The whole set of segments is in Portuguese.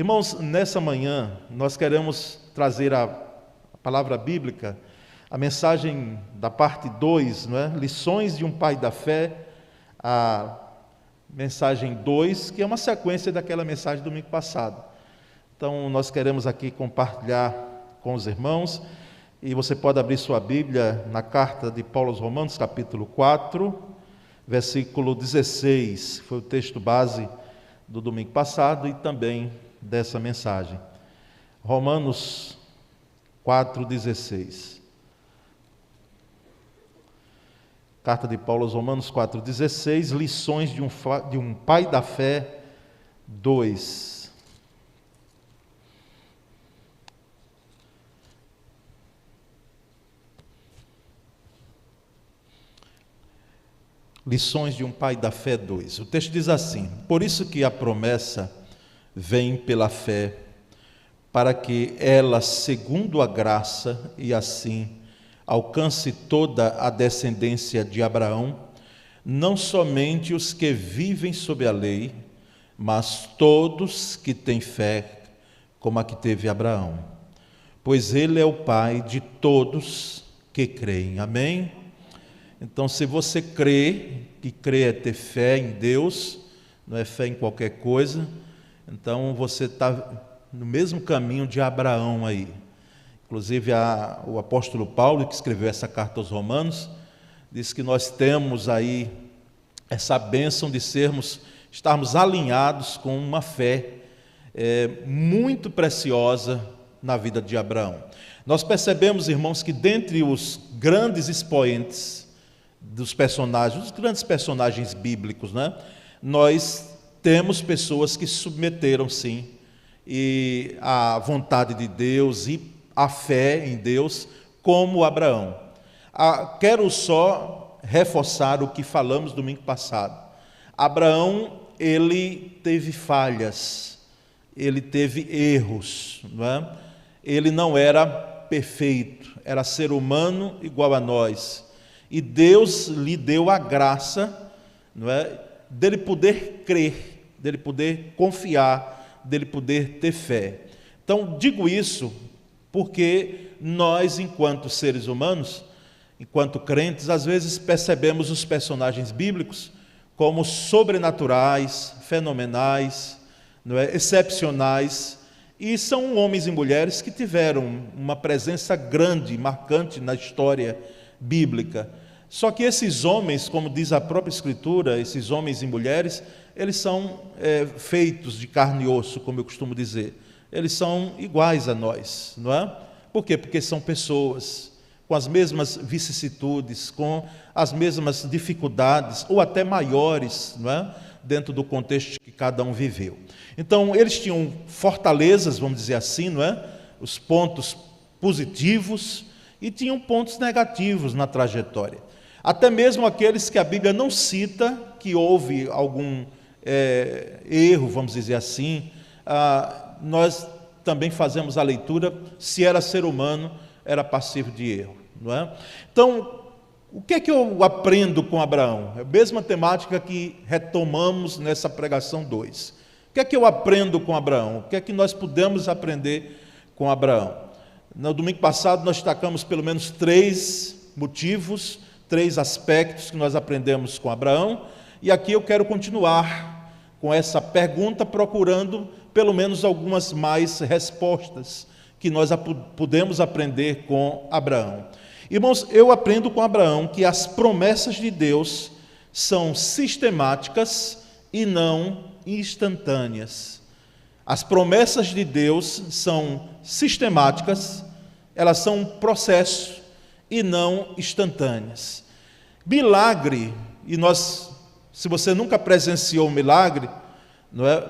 Irmãos, nessa manhã nós queremos trazer a palavra bíblica, a mensagem da parte 2, não é? Lições de um pai da fé, a mensagem 2, que é uma sequência daquela mensagem do domingo passado. Então nós queremos aqui compartilhar com os irmãos, e você pode abrir sua Bíblia na carta de Paulo aos Romanos, capítulo 4, versículo 16, foi o texto base do domingo passado e também dessa mensagem. Romanos 4,16. Carta de Paulo aos Romanos 4,16, lições de um pai da fé 2. Lições de um pai da fé 2. O texto diz assim: por isso que a promessa vem pela fé, para que ela, segundo a graça, e assim alcance toda a descendência de Abraão, não somente os que vivem sob a lei, mas todos que têm fé, como a que teve Abraão. Pois ele é o pai de todos que creem. Amém? Então, se você crê, que crer é ter fé em Deus, não é fé em qualquer coisa, então você está no mesmo caminho de Abraão aí. Inclusive, o apóstolo Paulo, que escreveu essa carta aos Romanos, diz que nós temos aí essa bênção de estarmos alinhados com uma fé muito preciosa na vida de Abraão. Nós percebemos, irmãos, que dentre os grandes expoentes dos personagens, os grandes personagens bíblicos, né? Nós temos pessoas que submeteram, sim, e a vontade de Deus e a fé em Deus, como Abraão. Quero só reforçar o que falamos domingo passado. Abraão, ele teve falhas, ele teve erros, não é? Ele não era perfeito, era ser humano igual a nós. E Deus lhe deu a graça, não é, dele poder crer, dele poder confiar, dele poder ter fé. Então, digo isso porque nós, enquanto seres humanos, enquanto crentes, às vezes percebemos os personagens bíblicos como sobrenaturais, fenomenais, não é, excepcionais, e são homens e mulheres que tiveram uma presença grande, marcante na história bíblica. Só que esses homens, como diz a própria Escritura, esses homens e mulheres, eles são feitos de carne e osso, como eu costumo dizer. Eles são iguais a nós, não é? Por quê? Porque são pessoas com as mesmas vicissitudes, com as mesmas dificuldades, ou até maiores, não é? Dentro do contexto que cada um viveu. Então, eles tinham fortalezas, vamos dizer assim, não é? Os pontos positivos, e tinham pontos negativos na trajetória. Até mesmo aqueles que a Bíblia não cita, que houve algum erro, vamos dizer assim, nós também fazemos a leitura, se era ser humano, era passivo de erro, não é? Então, o que é que eu aprendo com Abraão? É a mesma temática que retomamos nessa pregação 2. O que é que eu aprendo com Abraão? O que é que nós podemos aprender com Abraão? No domingo passado nós destacamos pelo menos 3 motivos, 3 aspectos que nós aprendemos com Abraão, e aqui eu quero continuar com essa pergunta, procurando pelo menos algumas mais respostas que nós podemos aprender com Abraão. Irmãos, eu aprendo com Abraão que as promessas de Deus são sistemáticas e não instantâneas. As promessas de Deus são sistemáticas, elas são um processo e não instantâneas. Milagre, se você nunca presenciou um milagre, não é?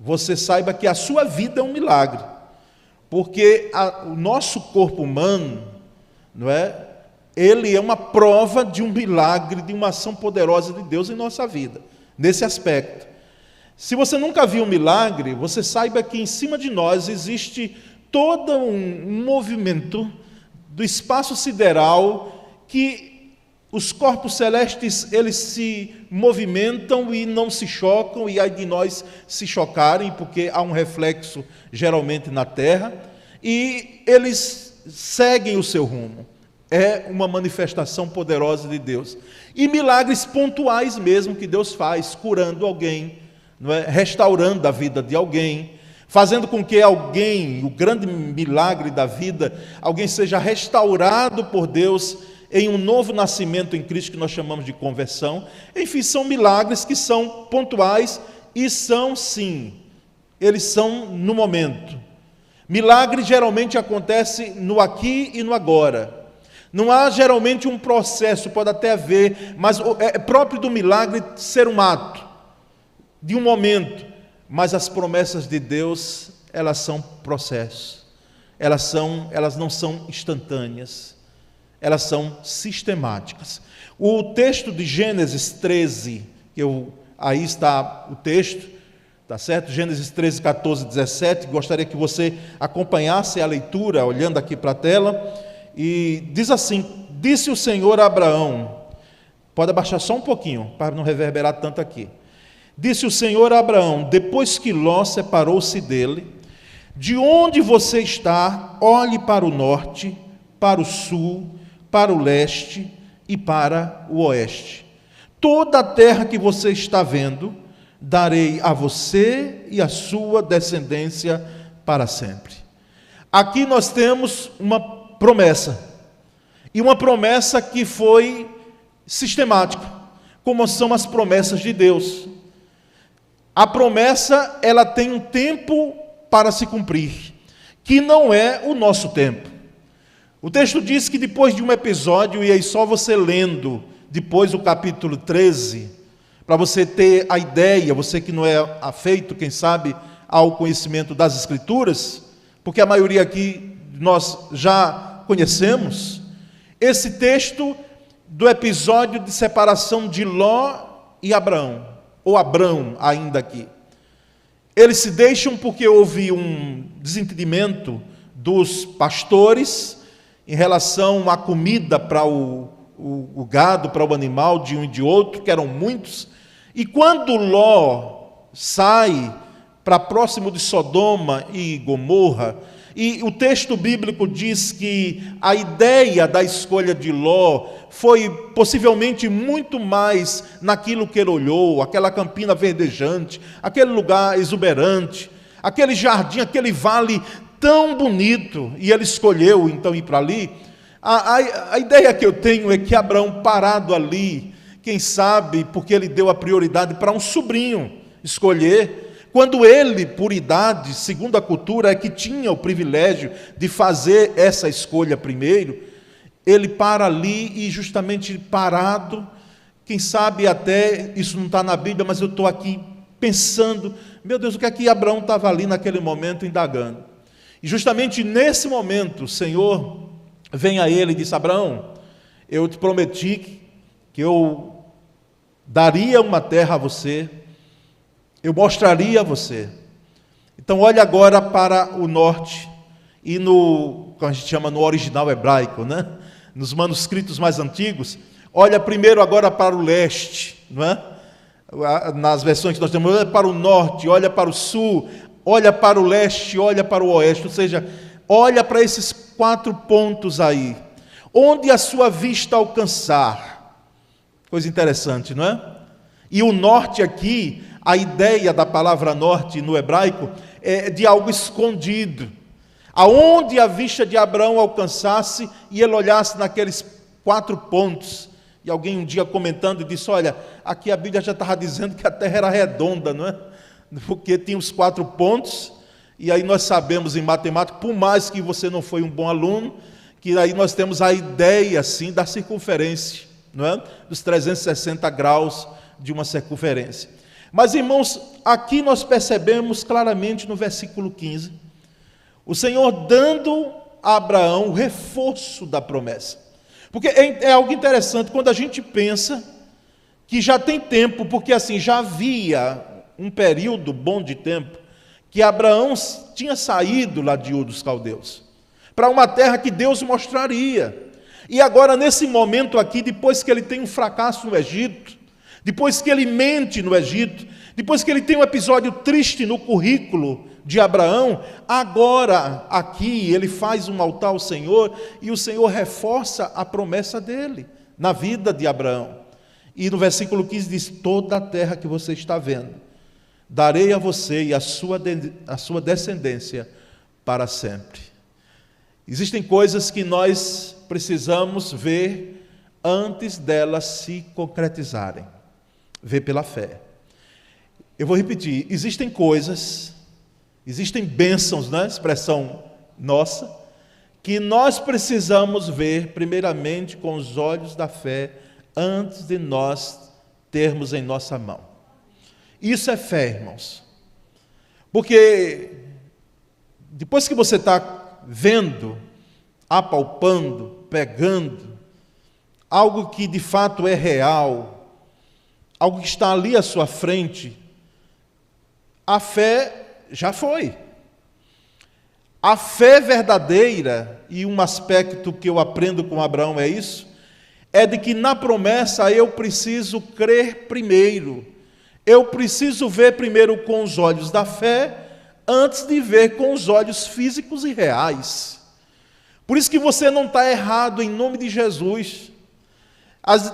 Você saiba que a sua vida é um milagre, porque o nosso corpo humano, não é? Ele é uma prova de um milagre, de uma ação poderosa de Deus em nossa vida, nesse aspecto. Se você nunca viu um milagre, você saiba que em cima de nós existe todo um movimento do espaço sideral que os corpos celestes, eles se movimentam e não se chocam, e ai de nós se chocarem, porque há um reflexo geralmente na terra, e eles seguem o seu rumo. É uma manifestação poderosa de Deus. E milagres pontuais mesmo que Deus faz, curando alguém, não é? Restaurando a vida de alguém, fazendo com que alguém, o grande milagre da vida, alguém seja restaurado por Deus em um novo nascimento em Cristo, que nós chamamos de conversão. Enfim, são milagres que são pontuais e são, sim, eles são no momento. Milagre geralmente acontece no aqui e no agora. Não há geralmente um processo, pode até haver, mas é próprio do milagre ser um ato, de um momento. Mas as promessas de Deus, elas são processos. Elas não são instantâneas. Elas são sistemáticas. O texto de Gênesis 13, aí está o texto, tá certo? Gênesis 13, 14, 17, gostaria que você acompanhasse a leitura, olhando aqui para a tela, e diz assim: disse o Senhor a Abraão, pode abaixar só um pouquinho, para não reverberar tanto aqui. Disse o Senhor a Abraão, depois que Ló separou-se dele: de onde você está, olhe para o norte, para o sul, para o leste e para o oeste. Toda a terra que você está vendo, darei a você e a sua descendência para sempre. Aqui nós temos uma promessa, e uma promessa que foi sistemática, como são as promessas de Deus. A promessa, ela tem um tempo para se cumprir, que não é o nosso tempo. O texto diz que depois de um episódio, e aí só você lendo depois o capítulo 13, para você ter a ideia, você que não é afeito, quem sabe, ao conhecimento das Escrituras, porque a maioria aqui nós já conhecemos, esse texto do episódio de separação de Ló e Abraão, ou Abrão ainda aqui. Eles se deixam porque houve um desentendimento dos pastores em relação à comida para o gado, para o animal de um e de outro, que eram muitos. E quando Ló sai para próximo de Sodoma e Gomorra, e o texto bíblico diz que a ideia da escolha de Ló foi possivelmente muito mais naquilo que ele olhou, aquela campina verdejante, aquele lugar exuberante, aquele jardim, aquele vale tão bonito, e ele escolheu então ir para ali. A ideia que eu tenho é que Abraão, parado ali, quem sabe porque ele deu a prioridade para um sobrinho escolher, quando ele, por idade, segundo a cultura, é que tinha o privilégio de fazer essa escolha primeiro, ele para ali e justamente parado, quem sabe até, isso não está na Bíblia, mas eu estou aqui pensando, meu Deus, o que é que Abraão estava ali naquele momento indagando? E justamente nesse momento, o Senhor vem a ele e diz: Abraão, eu te prometi que eu daria uma terra a você, eu mostraria a você. Então olhe agora para o norte, e como a gente chama no original hebraico, né? Nos manuscritos mais antigos, olha primeiro agora para o leste, não é? Nas versões que nós temos, olha para o norte, olha para o sul, olha para o leste, olha para o oeste, ou seja, olha para esses 4 pontos aí, onde a sua vista alcançar. Coisa interessante, não é? E o norte aqui, a ideia da palavra norte no hebraico é de algo escondido. Aonde a vista de Abraão alcançasse e ele olhasse naqueles 4 pontos. E alguém um dia comentando disse: olha, aqui a Bíblia já estava dizendo que a terra era redonda, não é? Porque tinha os 4 pontos, e aí nós sabemos em matemática, por mais que você não foi um bom aluno, que aí nós temos a ideia, assim, da circunferência, não é? Dos 360 graus de uma circunferência. Mas, irmãos, aqui nós percebemos claramente no versículo 15, o Senhor dando a Abraão o reforço da promessa. Porque é algo interessante, quando a gente pensa que já tem tempo, porque assim, já havia um período bom de tempo, que Abraão tinha saído lá de Ur dos Caldeus, para uma terra que Deus mostraria. E agora, nesse momento aqui, depois que ele tem um fracasso no Egito, depois que ele mente no Egito, depois que ele tem um episódio triste no currículo de Abraão, agora aqui ele faz um altar ao Senhor e o Senhor reforça a promessa dele na vida de Abraão. E no versículo 15 diz: toda a terra que você está vendo, darei a você e a sua descendência para sempre. Existem coisas que nós precisamos ver antes delas se concretizarem. Ver pela fé. Eu vou repetir, existem coisas, existem bênçãos, né? Expressão nossa, que nós precisamos ver primeiramente com os olhos da fé, antes de nós termos em nossa mão. Isso é fé, irmãos. Porque depois que você está vendo, apalpando, pegando, algo que de fato é real, algo que está ali à sua frente, a fé já foi. A fé verdadeira, e um aspecto que eu aprendo com Abraão é isso, é de que na promessa eu preciso crer primeiro. Eu preciso ver primeiro com os olhos da fé, antes de ver com os olhos físicos e reais. Por isso que você não está errado, em nome de Jesus.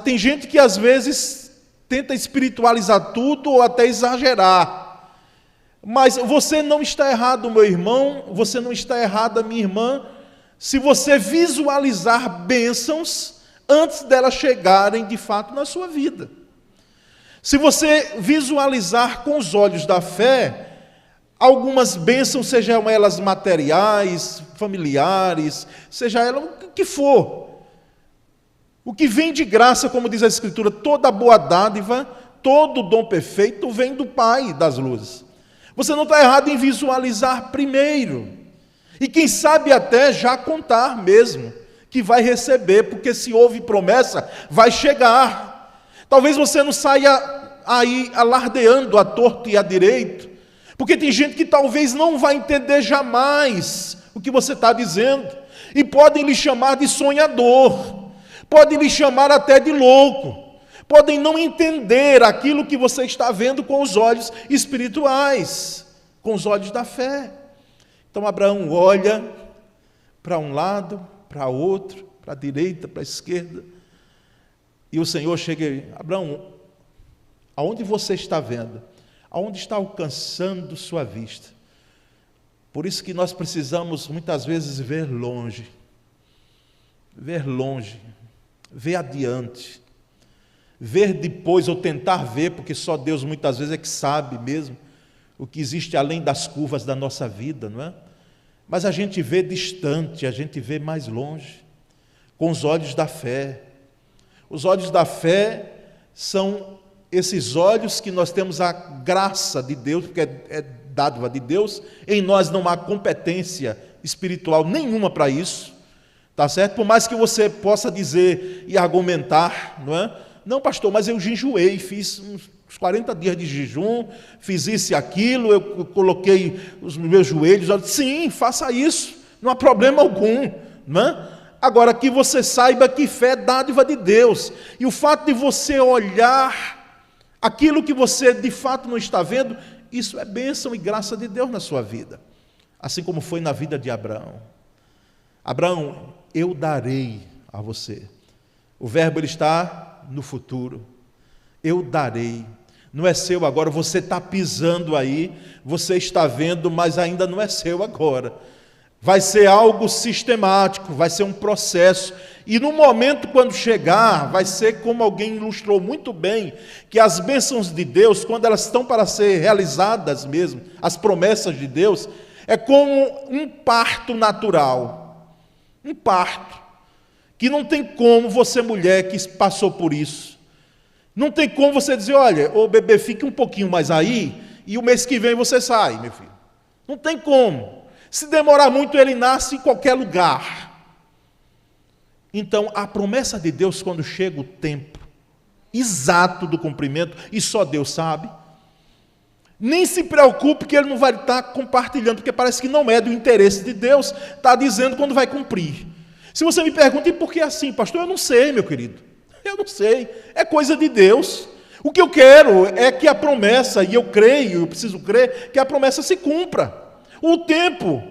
Tem gente que às vezes tenta espiritualizar tudo ou até exagerar. Mas você não está errado, meu irmão, você não está errada, minha irmã, se você visualizar bênçãos antes delas chegarem de fato na sua vida. Se você visualizar com os olhos da fé, algumas bênçãos, sejam elas materiais, familiares, seja ela o que for, o que vem de graça, como diz a Escritura, toda boa dádiva, todo dom perfeito vem do Pai das luzes. Você não está errado em visualizar primeiro, e quem sabe até já contar mesmo, que vai receber, porque se houve promessa, vai chegar. Talvez você não saia aí alardeando à torto e à direito, porque tem gente que talvez não vai entender jamais o que você está dizendo, e podem lhe chamar de sonhador, podem lhe chamar até de louco, podem não entender aquilo que você está vendo com os olhos espirituais, com os olhos da fé. Então Abraão olha para um lado, para outro, para a direita, para a esquerda, e o Senhor chega e diz: Abraão, aonde você está vendo? Aonde está alcançando sua vista? Por isso que nós precisamos muitas vezes ver longe, ver adiante, ver depois, ou tentar ver, porque só Deus muitas vezes é que sabe mesmo o que existe além das curvas da nossa vida, não é? Mas a gente vê distante, a gente vê mais longe, com os olhos da fé. Os olhos da fé são esses olhos que nós temos a graça de Deus, porque é dádiva de Deus, em nós não há competência espiritual nenhuma para isso, tá certo? Por mais que você possa dizer e argumentar, não é? Não, pastor, mas eu jejuei, fiz uns 40 dias de jejum, fiz isso e aquilo, eu coloquei os meus joelhos, sim, faça isso, não há problema algum, não é? Agora, que você saiba que fé é dádiva de Deus, e o fato de você olhar aquilo que você de fato não está vendo, isso é bênção e graça de Deus na sua vida, assim como foi na vida de Abraão. Abraão, eu darei a você. O verbo ele está no futuro. Eu darei. Não é seu agora, você está pisando aí, você está vendo, mas ainda não é seu agora. Vai ser algo sistemático, vai ser um processo. E no momento quando chegar, vai ser como alguém ilustrou muito bem, que as bênçãos de Deus, quando elas estão para ser realizadas mesmo, as promessas de Deus, é como um parto natural. Um parto. Que não tem como você, mulher que passou por isso, não tem como você dizer: olha, ô bebê, fique um pouquinho mais aí, e o mês que vem você sai, meu filho. Não tem como. Se demorar muito, ele nasce em qualquer lugar. Então, a promessa de Deus, quando chega o tempo exato do cumprimento, e só Deus sabe, nem se preocupe que Ele não vai estar compartilhando, porque parece que não é do interesse de Deus, está dizendo quando vai cumprir. Se você me pergunta, e por que assim, pastor? Eu não sei, meu querido. Eu não sei. É coisa de Deus. O que eu quero é que a promessa, e eu creio, eu preciso crer, que a promessa se cumpra. O tempo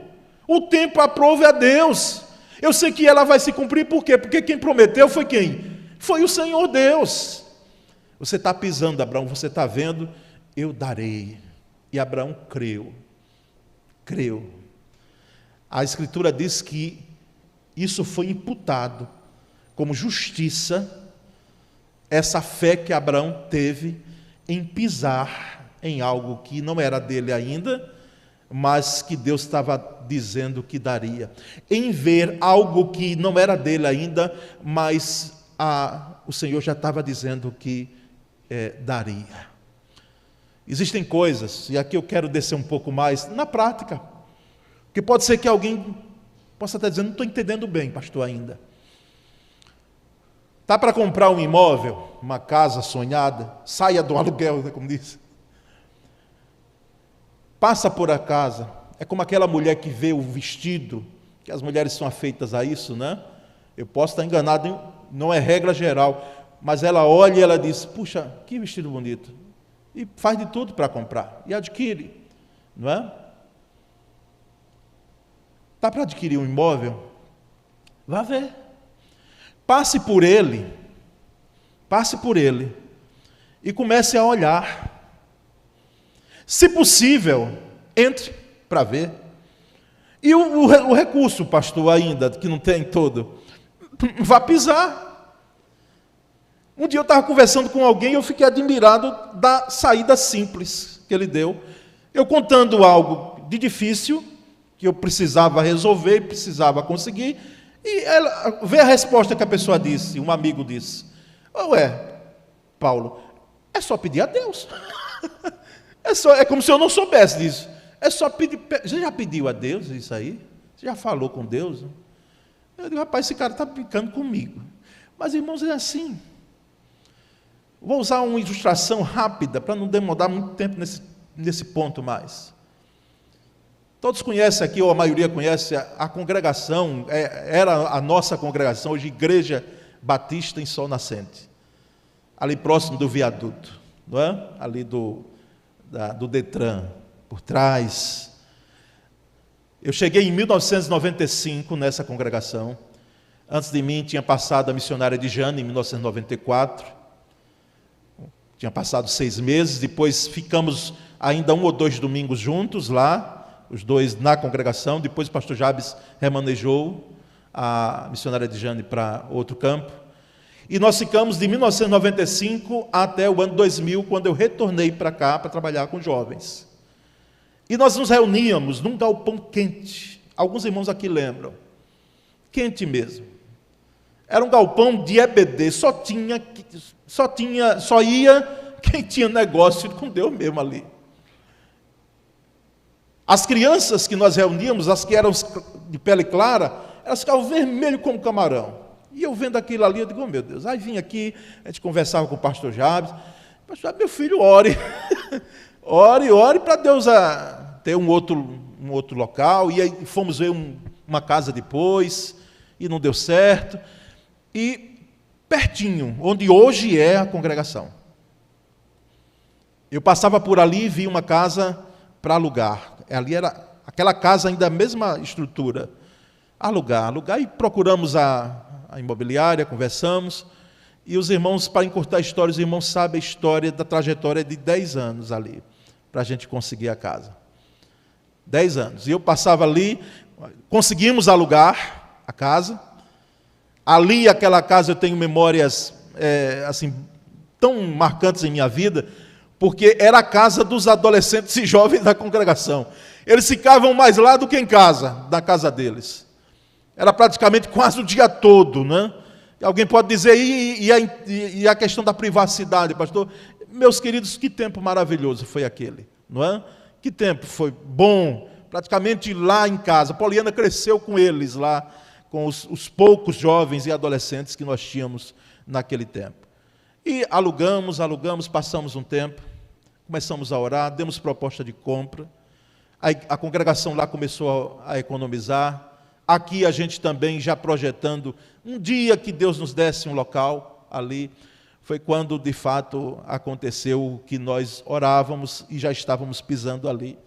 aprove a Deus. Eu sei que ela vai se cumprir, por quê? Porque quem prometeu foi quem? Foi o Senhor Deus. Você está pisando, Abraão, você está vendo? Eu darei. E Abraão creu. Creu. A Escritura diz que isso foi imputado como justiça, essa fé que Abraão teve em pisar em algo que não era dele ainda, mas que Deus estava dizendo que daria. Em ver algo que não era dele ainda, mas o Senhor já estava dizendo que daria. Existem coisas, e aqui eu quero descer um pouco mais, na prática, que pode ser que alguém possa estar dizendo, não estou entendendo bem, pastor, ainda. Está para comprar um imóvel, uma casa sonhada, saia do aluguel, né, como diz. Passa por a casa, é como aquela mulher que vê o vestido, que as mulheres são afeitas a isso, né? Eu posso estar enganado, não é regra geral, mas ela olha e ela diz, puxa, que vestido bonito. E faz de tudo para comprar, e adquire, não é? Está para adquirir um imóvel? Vá ver. Passe por ele, e comece a olhar. Se possível, entre para ver. E o recurso, pastor, ainda, que não tem todo, vá pisar. Um dia eu estava conversando com alguém e eu fiquei admirado da saída simples que ele deu. Eu contando algo de difícil, que eu precisava resolver, precisava conseguir, e ela vê a resposta que a pessoa disse, um amigo disse, ué, Paulo, é só pedir a Deus. É como se eu não soubesse disso. É só pedir. Você já pediu a Deus isso aí? Você já falou com Deus? Eu digo, rapaz, esse cara está ficando comigo. Mas, irmãos, é assim. Vou usar uma ilustração rápida, para não demorar muito tempo nesse ponto mais. Todos conhecem aqui, ou a maioria conhece, a congregação, era a nossa congregação, hoje Igreja Batista em Sol Nascente. Ali próximo do viaduto, não é? Ali do Detran, por trás. Eu cheguei em 1995 nessa congregação. Antes de mim tinha passado a missionária de Jane, em 1994. Tinha passado 6 meses, depois ficamos ainda 1 ou 2 domingos juntos lá, os dois na congregação. Depois o pastor Jabes remanejou a missionária de Jane para outro campo. E nós ficamos de 1995 até o ano 2000, quando eu retornei para cá para trabalhar com jovens. E nós nos reuníamos num galpão quente. Alguns irmãos aqui lembram. Quente mesmo. Era um galpão de EBD, só ia quem tinha negócio com Deus mesmo ali. As crianças que nós reuníamos, as que eram de pele clara, elas ficavam vermelhas como camarão. E eu vendo aquilo ali, eu digo, oh, meu Deus. Aí vim aqui, a gente conversava com o pastor Jabes. Pastor Jabes, meu filho, ore. ore para Deus ter um outro local. E aí fomos ver uma casa depois, e não deu certo. E pertinho, onde hoje é a congregação. Eu passava por ali e vi uma casa para alugar. Ali era aquela casa ainda a mesma estrutura. Alugar, e procuramos a imobiliária, conversamos, e os irmãos, para encurtar a história, os irmãos sabem a história da trajetória de 10 anos ali, para a gente conseguir a casa. 10 anos. E eu passava ali, conseguimos alugar a casa. Ali, aquela casa, eu tenho memórias assim, tão marcantes em minha vida, porque era a casa dos adolescentes e jovens da congregação. Eles ficavam mais lá do que em casa, na casa deles. Era praticamente quase o dia todo, né? E alguém pode dizer, e a questão da privacidade, pastor? Meus queridos, que tempo maravilhoso foi aquele, não é? Que tempo foi bom, praticamente lá em casa. Poliana cresceu com eles lá, com os poucos jovens e adolescentes que nós tínhamos naquele tempo. E alugamos, passamos um tempo, começamos a orar, demos proposta de compra. A congregação lá começou a economizar, Aqui a gente também já projetando um dia que Deus nos desse um local ali. Foi quando de fato aconteceu que nós orávamos e já estávamos pisando ali.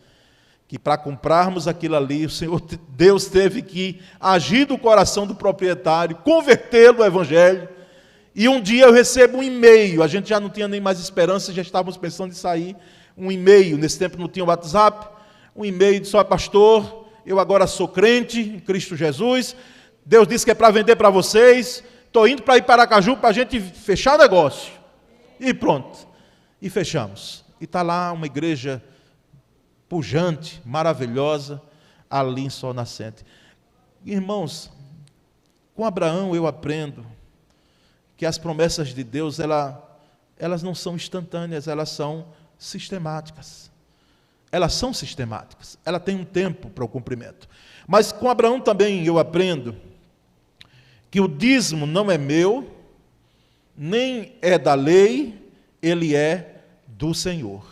Que para comprarmos aquilo ali, o Senhor Deus teve que agir do coração do proprietário, convertê-lo ao Evangelho. E um dia eu recebo um e-mail, a gente já não tinha nem mais esperança, já estávamos pensando em sair. Um e-mail, nesse tempo não tinha WhatsApp, um e-mail disse: ó, pastor, eu agora sou crente em Cristo Jesus, Deus disse que é para vender para vocês, estou indo para ir para Aracaju para a gente fechar o negócio. E pronto, e fechamos. E está lá uma igreja pujante, maravilhosa, ali em Sol Nascente. Irmãos, com Abraão eu aprendo que as promessas de Deus, elas não são instantâneas, elas são sistemáticas. Elas são sistemáticas, ela tem um tempo para o cumprimento. Mas com Abraão também eu aprendo que o dízimo não é meu, nem é da lei, ele é do Senhor.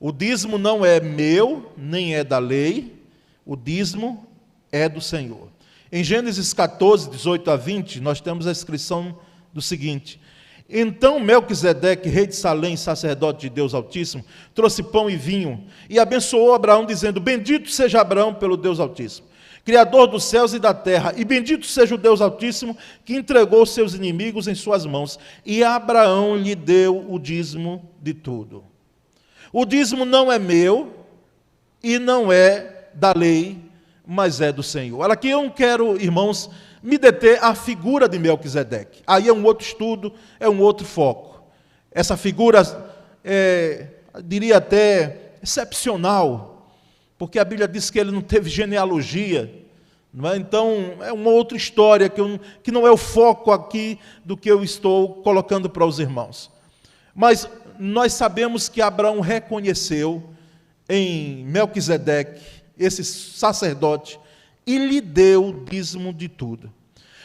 O dízimo não é meu, nem é da lei, o dízimo é do Senhor. Em Gênesis 14, 18 a 20, nós temos a inscrição do seguinte: então Melquisedeque, rei de Salém, sacerdote de Deus Altíssimo, trouxe pão e vinho, e abençoou Abraão, dizendo: bendito seja Abraão pelo Deus Altíssimo, Criador dos céus e da terra, e bendito seja o Deus Altíssimo, que entregou seus inimigos em suas mãos, e Abraão lhe deu o dízimo de tudo. O dízimo não é meu, e não é da lei, mas é do Senhor. Aqui eu não quero, irmãos, me deter à figura de Melquisedeque. Aí é um outro estudo, é um outro foco. Essa figura diria até excepcional, porque a Bíblia diz que ele não teve genealogia, não é? Então é uma outra história que não é o foco aqui do que eu estou colocando para os irmãos. Mas nós sabemos que Abraão reconheceu em Melquisedeque, esse sacerdote, e lhe deu o dízimo de tudo.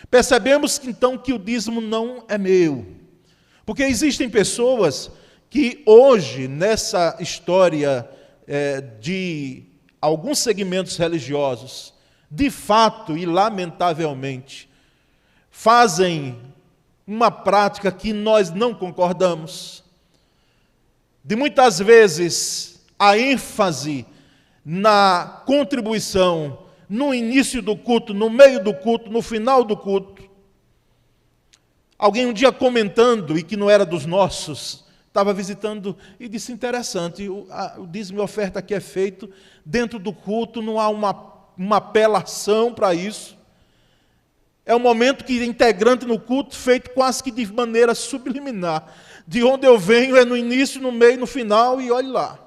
Percebemos então que o dízimo não é meu, porque existem pessoas que hoje, nessa história de alguns segmentos religiosos, de fato e lamentavelmente, fazem uma prática que nós não concordamos. De muitas vezes, a ênfase na contribuição, no início do culto, no meio do culto, no final do culto. Alguém um dia comentando, e que não era dos nossos, estava visitando e disse: interessante, o dízimo e oferta que é feito dentro do culto, não há uma apelação para isso. É um momento que integrante no culto, feito quase que de maneira subliminar. De onde eu venho é no início, no meio, no final, e olhe lá.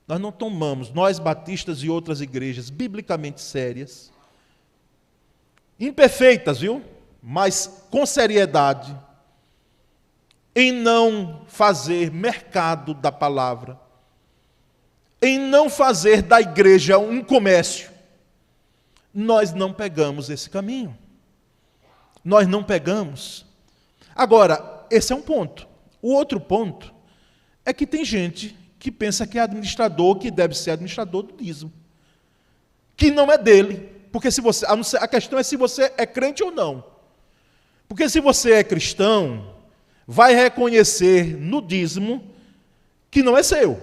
Nós não tomamos, nós batistas e outras igrejas biblicamente sérias, imperfeitas, viu? Mas com seriedade, em não fazer mercado da palavra, em não fazer da igreja um comércio. Nós não pegamos esse caminho. Nós não pegamos. Agora, esse é um ponto. O outro ponto é que tem gente que pensa que é administrador, que deve ser administrador do dízimo, que não é dele, porque a questão é se você é crente ou não. Porque se você é cristão, vai reconhecer no dízimo que não é seu.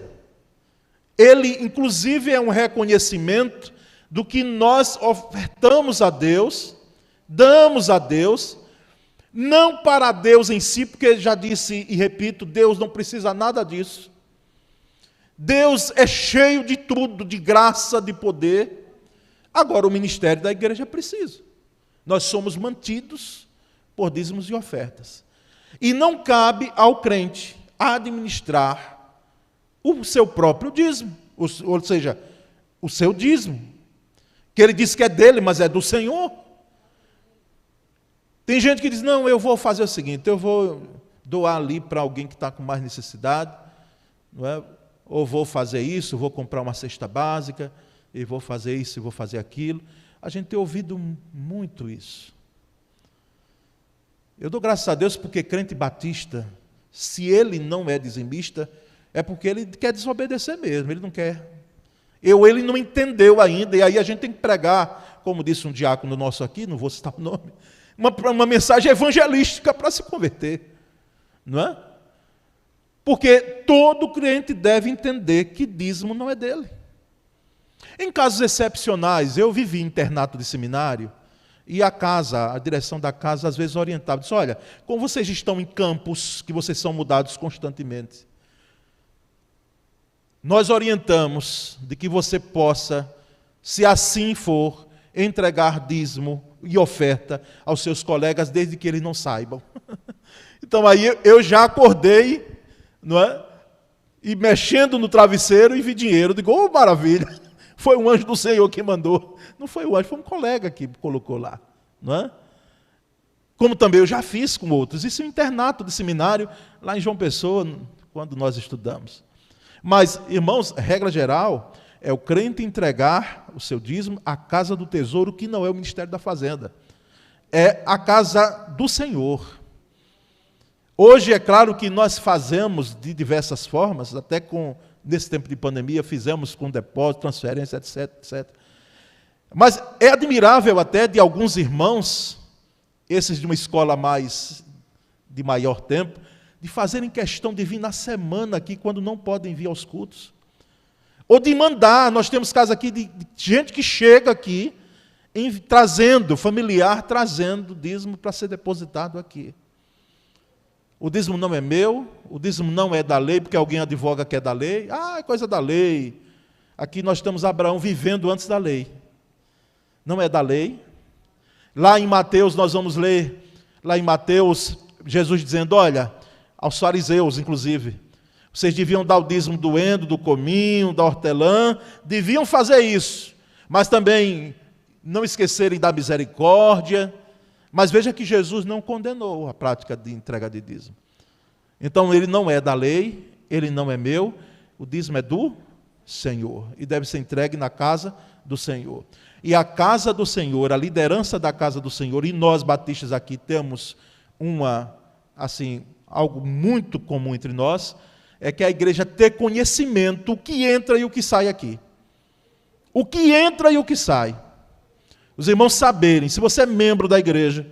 Ele, inclusive, é um reconhecimento do que nós ofertamos a Deus, damos a Deus, não para Deus em si, porque já disse e repito, Deus não precisa nada disso. Deus é cheio de tudo, de graça, de poder. Agora o ministério da igreja precisa. Nós somos mantidos por dízimos e ofertas. E não cabe ao crente administrar o seu próprio dízimo, ou seja, o seu dízimo, que ele diz que é dele, mas é do Senhor. Tem gente que diz: não, eu vou fazer o seguinte, eu vou doar ali para alguém que está com mais necessidade, não é? Ou vou fazer isso, vou comprar uma cesta básica, e vou fazer isso, e vou fazer aquilo. A gente tem ouvido muito isso. Eu dou graças a Deus porque crente batista, se ele não é dizimista, é porque ele quer desobedecer mesmo, ele não quer. Ele não entendeu ainda, e aí a gente tem que pregar, como disse um diácono nosso aqui, não vou citar o nome, uma mensagem evangelística para se converter, não é? Porque todo crente deve entender que dízimo não é dele. Em casos excepcionais, eu vivi internato de seminário, e a direção da casa, às vezes orientava, disse, olha, como vocês estão em campos, que vocês são mudados constantemente, nós orientamos de que você possa, se assim for, entregar dízimo e oferta aos seus colegas, desde que eles não saibam. Então aí eu já acordei, não é? E mexendo no travesseiro e vi dinheiro, digo, oh, maravilha, foi um anjo do Senhor que mandou. Não foi o anjo, foi um colega que colocou lá, não é? Como também eu já fiz com outros. Isso é um internato de seminário, lá em João Pessoa, quando nós estudamos. Mas, irmãos, regra geral, é o crente entregar o seu dízimo à casa do tesouro, que não é o Ministério da Fazenda. É a casa do Senhor. Hoje, é claro que nós fazemos de diversas formas, até nesse tempo de pandemia, fizemos com depósito, transferência, etc, etc. Mas é admirável até de alguns irmãos, esses de uma escola de maior tempo, de fazerem questão de vir na semana aqui, quando não podem vir aos cultos. Ou de mandar, nós temos casos aqui de gente que chega aqui, familiar trazendo dízimo para ser depositado aqui. O dízimo não é meu, o dízimo não é da lei, porque alguém advoga que é da lei. Ah, é coisa da lei. Aqui nós temos Abraão vivendo antes da lei. Não é da lei. Lá em Mateus, nós vamos ler, lá em Mateus, Jesus dizendo, olha, aos fariseus, inclusive, vocês deviam dar o dízimo do endo, do cominho, da hortelã, deviam fazer isso, mas também não esquecerem da misericórdia. Mas veja que Jesus não condenou a prática de entrega de dízimo. Então, ele não é da lei, ele não é meu, o dízimo é do Senhor, e deve ser entregue na casa do Senhor. E a casa do Senhor, a liderança da casa do Senhor, e nós batistas aqui temos algo muito comum entre nós, é que a igreja ter conhecimento o que entra e o que sai aqui. O que entra e o que sai. Os irmãos saberem, se você é membro da igreja,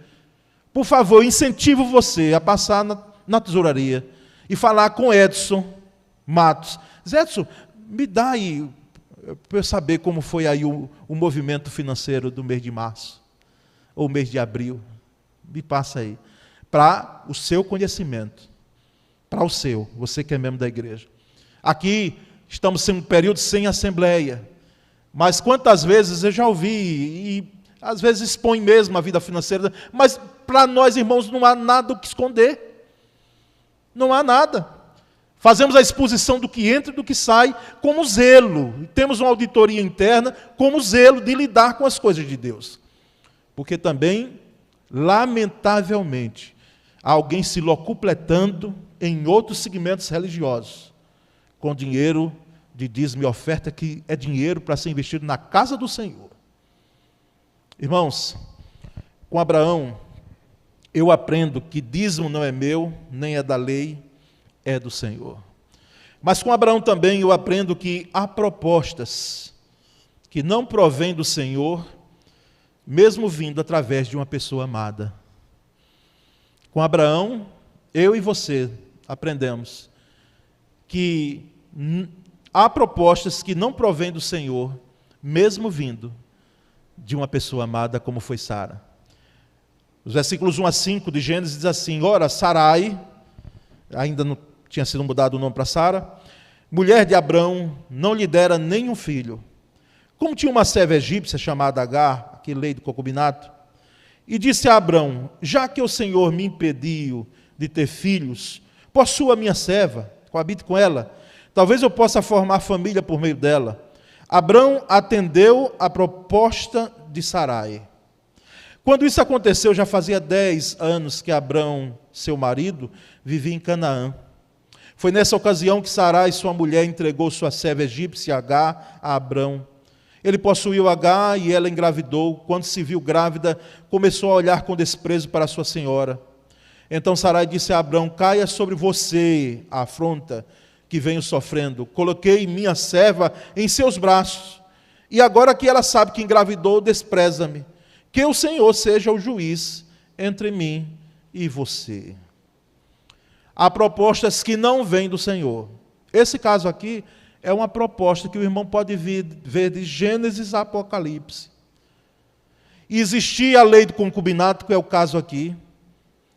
por favor, eu incentivo você a passar na tesouraria e falar com Edson Matos. Edson, me dá aí, para eu saber como foi aí o movimento financeiro do mês de março, ou mês de abril. Me passa aí. Para o seu conhecimento. Para o seu, você que é membro da igreja. Aqui estamos em um período sem assembleia. Mas quantas vezes eu já ouvi, e às vezes expõe mesmo a vida financeira, mas para nós, irmãos, não há nada o que esconder. Não há nada. Fazemos a exposição do que entra e do que sai como zelo. Temos uma auditoria interna como zelo de lidar com as coisas de Deus. Porque também, lamentavelmente, há alguém se locupletando em outros segmentos religiosos, com dinheiro de dízimo e oferta, que é dinheiro para ser investido na casa do Senhor. Irmãos, com Abraão, eu aprendo que dízimo não é meu, nem é da lei, é do Senhor. Mas com Abraão também eu aprendo que há propostas que não provêm do Senhor, mesmo vindo através de uma pessoa amada. Com Abraão, eu e você aprendemos que há propostas que não provêm do Senhor, mesmo vindo de uma pessoa amada, como foi Sara. Os versículos 1 a 5 de Gênesis diz assim, ora, Sarai, ainda não tinha sido mudado o nome para Sara, mulher de Abrão, não lhe dera nenhum filho. Como tinha uma serva egípcia chamada Agar, aquele lei do concubinato, e disse a Abrão, já que o Senhor me impediu de ter filhos, possua a minha serva, coabite com ela, talvez eu possa formar família por meio dela. Abrão atendeu a proposta de Sarai. Quando isso aconteceu, já fazia 10 anos que Abrão, seu marido, vivia em Canaã. Foi nessa ocasião que Sarai, sua mulher, entregou sua serva egípcia Agar a Abrão. Ele possuiu Agar e ela engravidou. Quando se viu grávida, começou a olhar com desprezo para sua senhora. Então Sarai disse a Abrão, caia sobre você a afronta que venho sofrendo. Coloquei minha serva em seus braços, e agora que ela sabe que engravidou, despreza-me. Que o Senhor seja o juiz entre mim e você. Há propostas que não vêm do Senhor. Esse caso aqui é uma proposta que o irmão pode ver de Gênesis a Apocalipse. E existia a lei do concubinato, que é o caso aqui.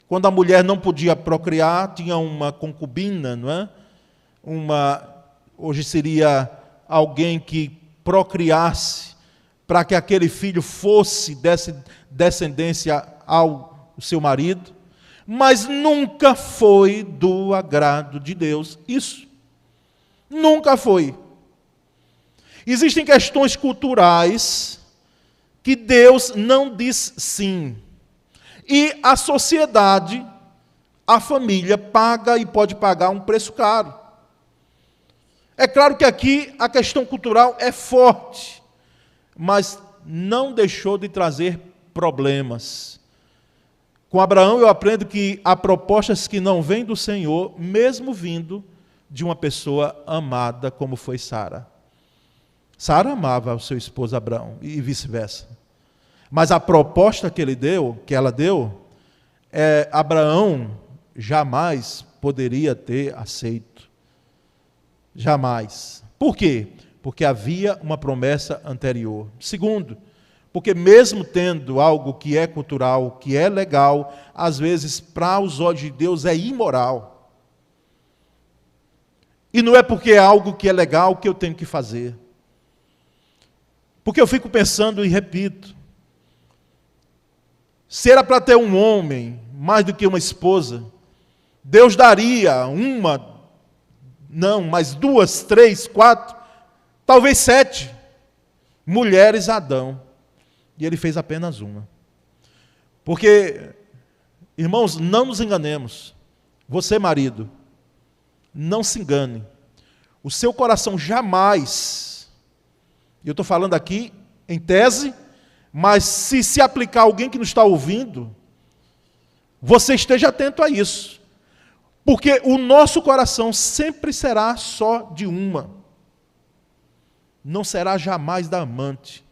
Quando a mulher não podia procriar, tinha uma concubina, não é? Hoje seria alguém que procriasse para que aquele filho desse descendência ao seu marido, mas nunca foi do agrado de Deus isso. Nunca foi. Existem questões culturais que Deus não diz sim. E a sociedade, a família, paga e pode pagar um preço caro. É claro que aqui a questão cultural é forte, mas não deixou de trazer problemas. Com Abraão eu aprendo que há propostas que não vêm do Senhor, mesmo vindo de uma pessoa amada como foi Sara. Sara amava o seu esposo Abraão e vice-versa. Mas a proposta que ela deu, Abraão jamais poderia ter aceito. Jamais. Por quê? Porque havia uma promessa anterior. Segundo, porque mesmo tendo algo que é cultural, que é legal, às vezes para os olhos de Deus é imoral. E não é porque é algo que é legal que eu tenho que fazer. Porque eu fico pensando e repito, se era para ter um homem mais do que uma esposa, Deus daria mas 2, 3, 4, talvez 7 mulheres a Adão. E ele fez apenas uma. Porque, irmãos, não nos enganemos. Você, marido, não se engane. O seu coração jamais, eu estou falando aqui em tese, mas se aplicar a alguém que não está ouvindo, você esteja atento a isso. Porque o nosso coração sempre será só de uma. Não será jamais da amante.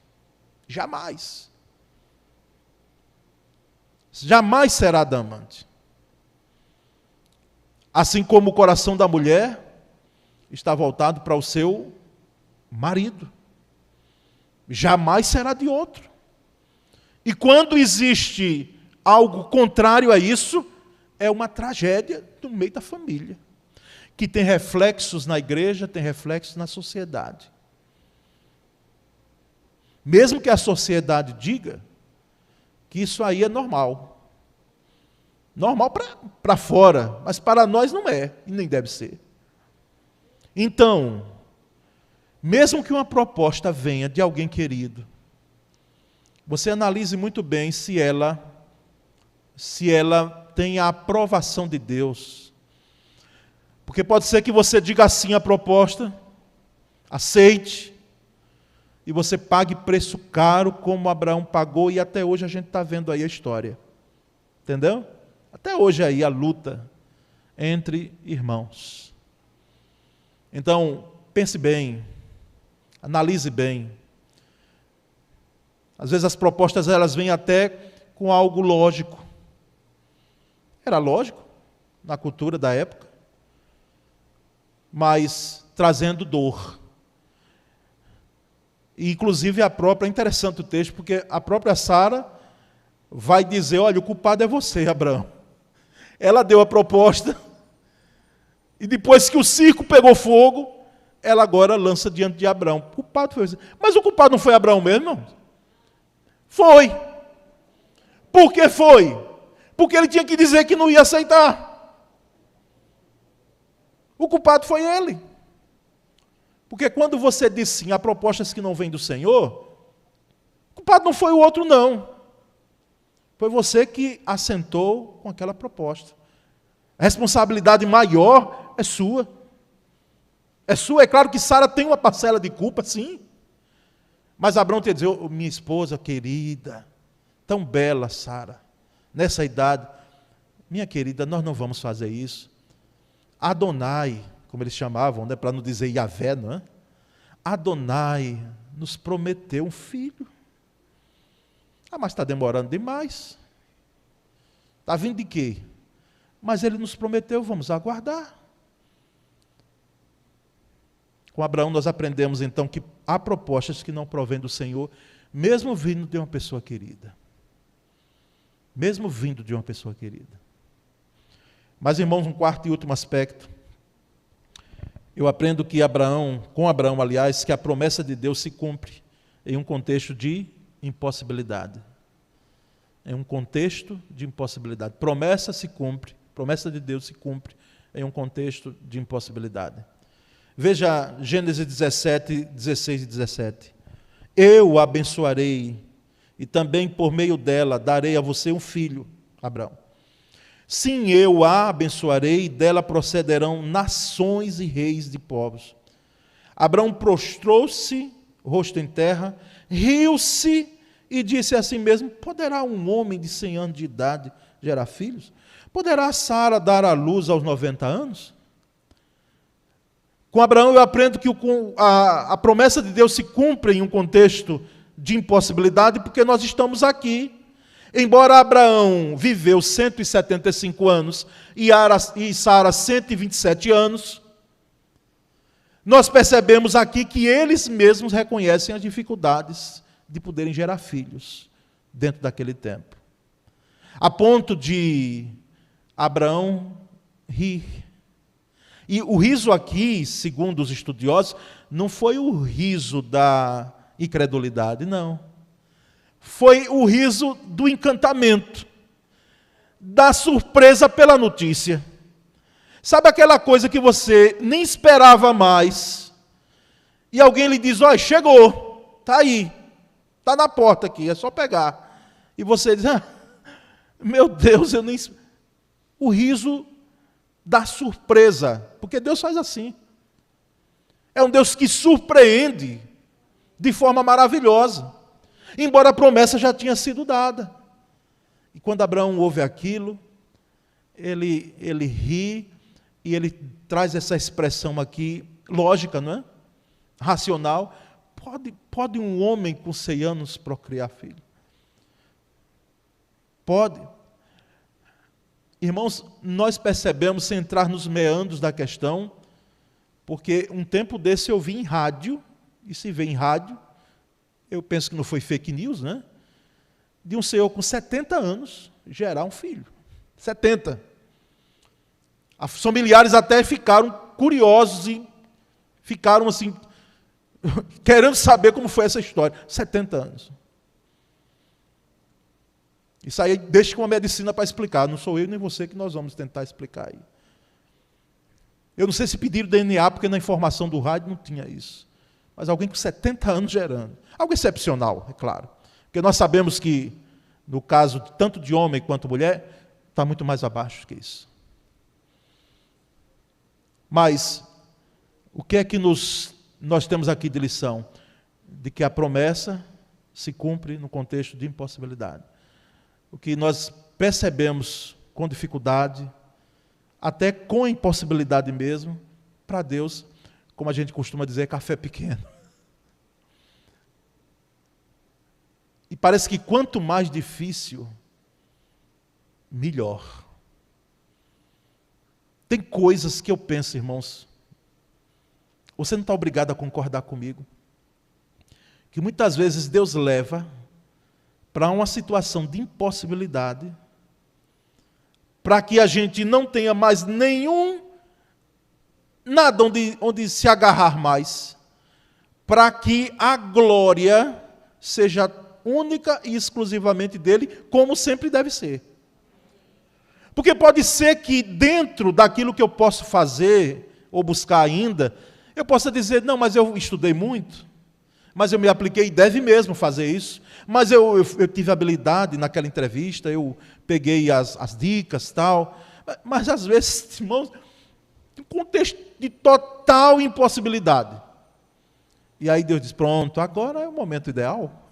Jamais. Jamais será da amante. Assim como o coração da mulher está voltado para o seu marido. Jamais será de outro. E quando existe algo contrário a isso, é uma tragédia no meio da família, que tem reflexos na igreja, tem reflexos na sociedade. Mesmo que a sociedade diga que isso aí é normal. Normal para fora, mas para nós não é, e nem deve ser. Então, mesmo que uma proposta venha de alguém querido, você analise muito bem se ela tem a aprovação de Deus. Porque pode ser que você diga assim a proposta, aceite, e você pague preço caro como Abraão pagou, e até hoje a gente está vendo aí a história. Entendeu? Até hoje aí a luta entre irmãos. Então, pense bem, analise bem. Às vezes as propostas elas vêm até com algo lógico. Era lógico na cultura da época, mas trazendo dor. E, inclusive, é interessante o texto, porque a própria Sara vai dizer, olha, o culpado é você, Abraão. Ela deu a proposta, e depois que o circo pegou fogo, ela agora lança diante de Abraão. O culpado foi você. Mas o culpado não foi Abraão mesmo, não? Foi. Por que foi? Porque ele tinha que dizer que não ia aceitar. O culpado foi ele. Porque quando você diz sim a propostas que não vêm do Senhor, o culpado não foi o outro, não. Foi você que assentou com aquela proposta. A responsabilidade maior é sua. É sua, é claro que Sara tem uma parcela de culpa, sim. Mas Abraão tem que dizer, oh, minha esposa querida, tão bela Sara, nessa idade, minha querida, nós não vamos fazer isso. Adonai, como eles chamavam, né, para não dizer Yahvé, não é? Adonai nos prometeu um filho. Mas está demorando demais. Está vindo de quê? Mas ele nos prometeu, vamos aguardar. Com Abraão nós aprendemos então que há propostas que não provêm do Senhor, mesmo vindo de uma pessoa querida. Mesmo vindo de uma pessoa querida. Mas, irmãos, um quarto e último aspecto. Eu aprendo que com Abraão, aliás, que a promessa de Deus se cumpre em um contexto de impossibilidade. Em um contexto de impossibilidade. Promessa se cumpre, promessa de Deus se cumpre em um contexto de impossibilidade. Veja Gênesis 17, 16 e 17. Eu a abençoarei, e também por meio dela darei a você um filho, Abraão. Sim, eu a abençoarei, e dela procederão nações e reis de povos. Abraão prostrou-se, rosto em terra, riu-se e disse a si mesmo: poderá um homem de 100 anos de idade gerar filhos? Poderá Sara dar à luz aos 90 anos? Com Abraão eu aprendo que a promessa de Deus se cumpre em um contexto de impossibilidade, porque nós estamos aqui. Embora Abraão viveu 175 anos e Sara 127 anos, nós percebemos aqui que eles mesmos reconhecem as dificuldades de poderem gerar filhos dentro daquele tempo. A ponto de Abraão rir. E o riso aqui, segundo os estudiosos, não foi o riso da incredulidade, não. Foi o riso do encantamento, da surpresa pela notícia. Sabe aquela coisa que você nem esperava mais, e alguém lhe diz: olha, chegou, está aí, está na porta aqui, é só pegar. E você diz: meu Deus, eu nem... O riso da surpresa, porque Deus faz assim. É um Deus que surpreende de forma maravilhosa, embora a promessa já tinha sido dada. E quando Abraão ouve aquilo, ele ri, e ele traz essa expressão aqui, lógica, não é? Racional. Pode um homem com 100 anos procriar filho? Pode. Irmãos, nós percebemos, sem entrar nos meandros da questão, porque um tempo desse eu vi em rádio, e se vê em rádio, eu penso que não foi fake news, né? De um senhor com 70 anos gerar um filho. 70. Os familiares até ficaram curiosos e ficaram assim, querendo saber como foi essa história. 70 anos. Isso aí deixa com a medicina para explicar. Não sou eu nem você que nós vamos tentar explicar aí. Eu não sei se pediram DNA, porque na informação do rádio não tinha isso. Mas alguém com 70 anos gerando. Algo excepcional, é claro. Porque nós sabemos que, no caso tanto de homem quanto mulher, está muito mais abaixo que isso. Mas, o que é que nós temos aqui de lição? De que a promessa se cumpre no contexto de impossibilidade. O que nós percebemos com dificuldade, até com impossibilidade mesmo, para Deus, como a gente costuma dizer, café pequeno. E parece que quanto mais difícil, melhor. Tem coisas que eu penso, irmãos, você não está obrigado a concordar comigo, que muitas vezes Deus leva para uma situação de impossibilidade, para que a gente não tenha mais nada onde se agarrar mais, para que a glória seja única e exclusivamente dele, como sempre deve ser. Porque pode ser que dentro daquilo que eu posso fazer, ou buscar ainda, eu possa dizer: não, mas eu estudei muito, mas eu me apliquei, e deve mesmo fazer isso, mas eu tive habilidade naquela entrevista, eu peguei as dicas e tal, mas às vezes, irmãos, em contexto de total impossibilidade. E aí Deus diz: pronto, agora é o momento ideal.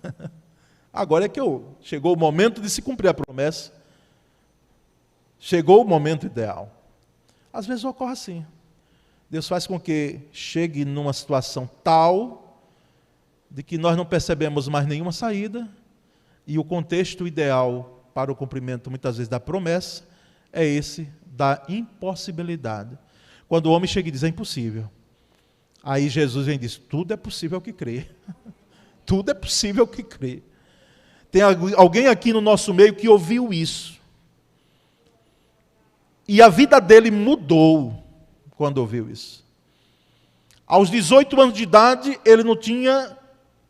Agora é que chegou o momento de se cumprir a promessa. Chegou o momento ideal. Às vezes ocorre assim. Deus faz com que chegue numa situação tal de que nós não percebemos mais nenhuma saída, e o contexto ideal para o cumprimento, muitas vezes, da promessa é esse da impossibilidade. Quando o homem chega e diz, é impossível. Aí Jesus vem e diz, tudo é possível ao que crê. Tudo é possível ao que crê. Tem alguém aqui no nosso meio que ouviu isso. E a vida dele mudou quando ouviu isso. Aos 18 anos de idade, ele não tinha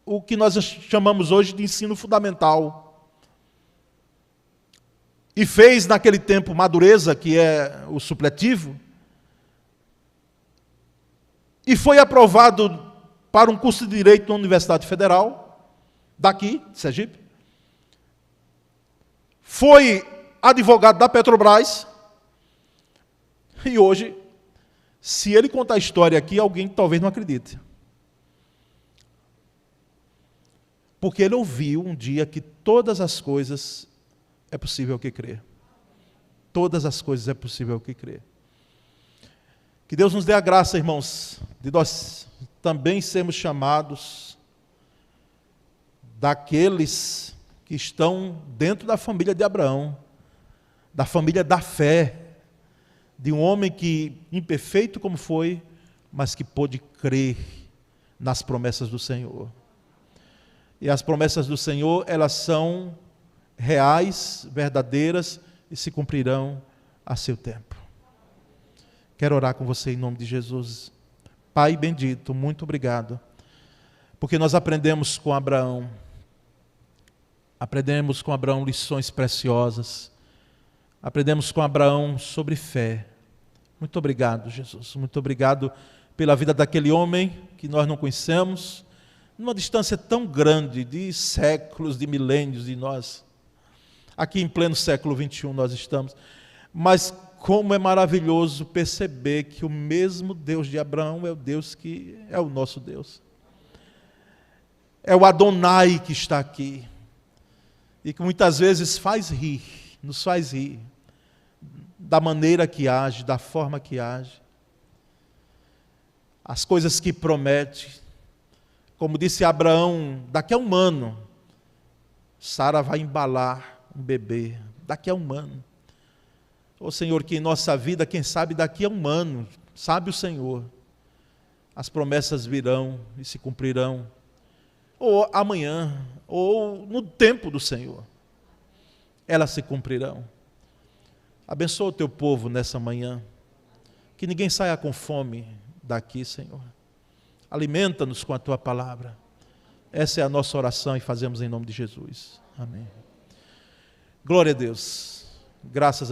o que nós chamamos hoje de ensino fundamental. E fez naquele tempo madureza, que é o supletivo, e foi aprovado para um curso de Direito na Universidade Federal, daqui, de Sergipe. Foi advogado da Petrobras, e hoje, se ele contar a história aqui, alguém talvez não acredite. Porque ele ouviu um dia que todas as coisas é possível que crer. Todas as coisas é possível que crer. Que Deus nos dê a graça, irmãos, de nós também sermos chamados daqueles que estão dentro da família de Abraão, da família da fé, de um homem que, imperfeito como foi, mas que pôde crer nas promessas do Senhor. E as promessas do Senhor, elas são reais, verdadeiras e se cumprirão a seu tempo. Quero orar com você em nome de Jesus. Pai bendito, muito obrigado, porque nós aprendemos com Abraão lições preciosas, aprendemos com Abraão sobre fé. Muito obrigado, Jesus, muito obrigado pela vida daquele homem que nós não conhecemos, numa distância tão grande, de séculos, de milênios de nós. Aqui em pleno século 21 nós estamos, mas como é maravilhoso perceber que o mesmo Deus de Abraão é o Deus que é o nosso Deus. É o Adonai que está aqui, e que muitas vezes nos faz rir, da maneira que age, da forma que age, as coisas que promete. Como disse Abraão, daqui a um ano, Sara vai embalar um bebê, daqui a um ano. Ô Senhor, que em nossa vida, quem sabe daqui a um ano, sabe o Senhor, as promessas virão e se cumprirão, ou amanhã, ou no tempo do Senhor, elas se cumprirão. Abençoa o teu povo nessa manhã, que ninguém saia com fome daqui, Senhor. Alimenta-nos com a tua palavra. Essa é a nossa oração e fazemos em nome de Jesus. Amém. Glória a Deus. Graças a